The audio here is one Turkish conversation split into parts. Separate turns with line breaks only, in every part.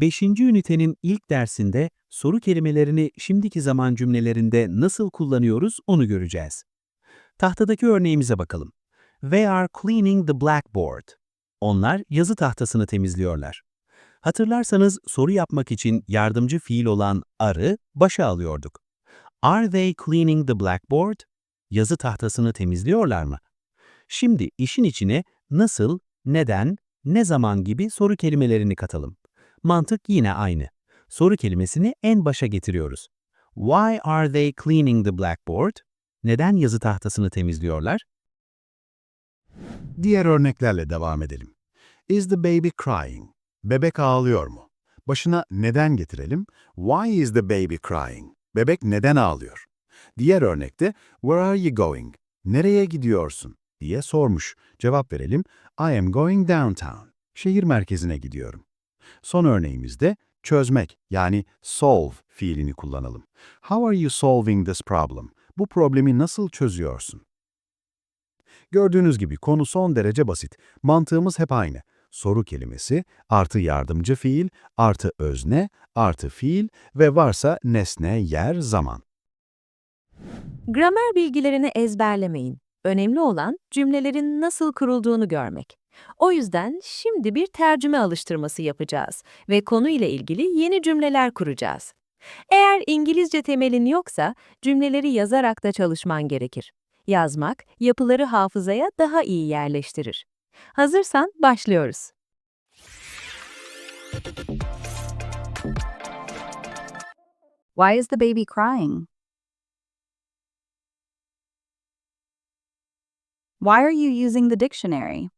Beşinci ünitenin ilk dersinde soru kelimelerini şimdiki zaman cümlelerinde nasıl kullanıyoruz onu göreceğiz. Tahtadaki örneğimize bakalım. They are cleaning the blackboard. Onlar yazı tahtasını temizliyorlar. Hatırlarsanız soru yapmak için yardımcı fiil olan are'ı başa alıyorduk. Are they cleaning the blackboard? Yazı tahtasını temizliyorlar mı? Şimdi işin içine nasıl, neden, ne zaman gibi soru kelimelerini katalım. Mantık yine aynı. Soru kelimesini en başa getiriyoruz. Why are they cleaning the blackboard? Neden yazı tahtasını temizliyorlar?
Diğer örneklerle devam edelim. Is the baby crying? Bebek ağlıyor mu? Başına neden getirelim? Why is the baby crying? Bebek neden ağlıyor? Diğer örnekte where are you going? Nereye gidiyorsun? diye sormuş. Cevap verelim. I am going downtown. Şehir merkezine gidiyorum. Son örneğimizde çözmek yani solve fiilini kullanalım. How are you solving this problem? Bu problemi nasıl çözüyorsun? Gördüğünüz gibi konu son derece basit. Mantığımız hep aynı. Soru kelimesi, artı yardımcı fiil, artı özne, artı fiil ve varsa nesne, yer, zaman.
Gramer bilgilerini ezberlemeyin. Önemli olan cümlelerin nasıl kurulduğunu görmek. O yüzden şimdi bir tercüme alıştırması yapacağız ve konuyla ilgili yeni cümleler kuracağız. Eğer İngilizce temelin yoksa cümleleri yazarak da çalışman gerekir. Yazmak, yapıları hafızaya daha iyi yerleştirir. Hazırsan başlıyoruz.
Why is the baby crying? Why are you using the dictionary?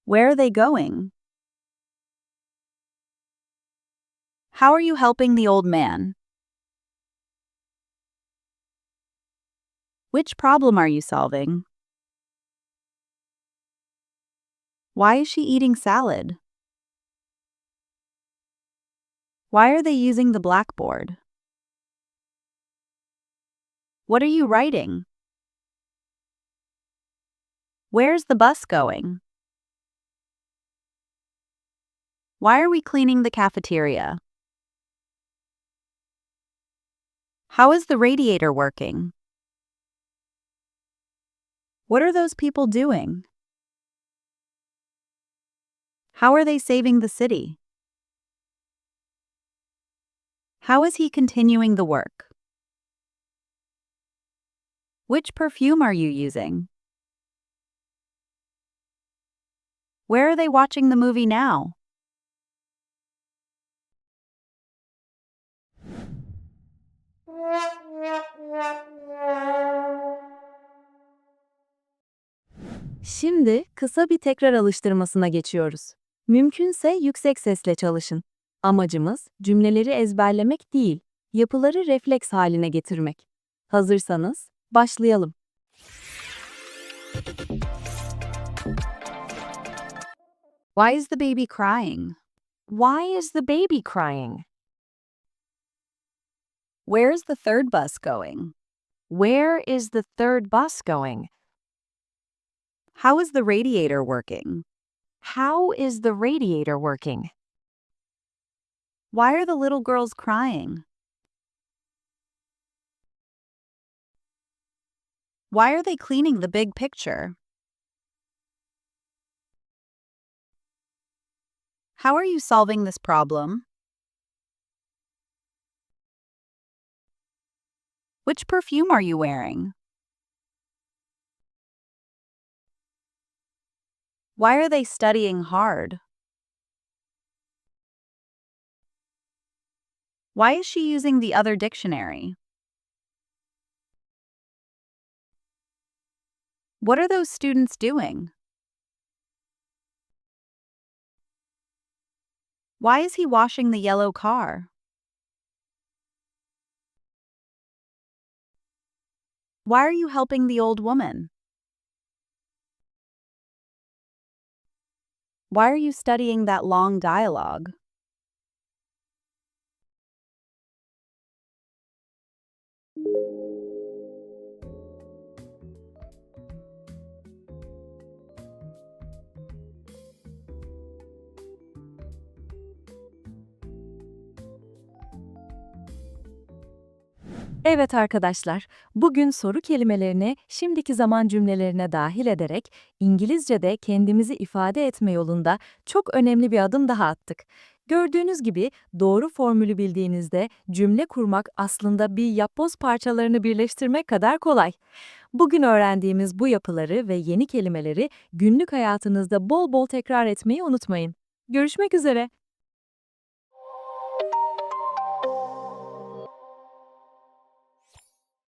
Where are they going? How are you helping the old man? Which problem are you solving? Why is she eating salad? Why are they using the blackboard? What are you writing? Where's the bus going? Why are we cleaning the cafeteria? How is the radiator working? What are those people doing? How are they saving the city? How is he continuing the work? Which perfume are you using? Where are they watching the movie now?
Şimdi kısa bir tekrar alıştırmasına geçiyoruz. Mümkünse yüksek sesle çalışın. Amacımız cümleleri ezberlemek değil, yapıları refleks haline getirmek. Hazırsanız başlayalım.
Why is the baby crying?
Why is the baby crying?
Where is the third bus going?
Where is the third bus going?
How is the radiator working?
How is the radiator working?
Why are the little girls crying? Why are they cleaning the big picture? How are you solving this problem? Which perfume are you wearing? Why are they studying hard? Why is she using the other dictionary? What are those students doing? Why is he washing the yellow car? Why are you helping the old woman? Why are you studying that long dialogue?
Evet arkadaşlar, bugün soru kelimelerini şimdiki zaman cümlelerine dahil ederek İngilizce'de kendimizi ifade etme yolunda çok önemli bir adım daha attık. Gördüğünüz gibi doğru formülü bildiğinizde cümle kurmak aslında bir yapboz parçalarını birleştirmek kadar kolay. Bugün öğrendiğimiz bu yapıları ve yeni kelimeleri günlük hayatınızda bol bol tekrar etmeyi unutmayın. Görüşmek üzere.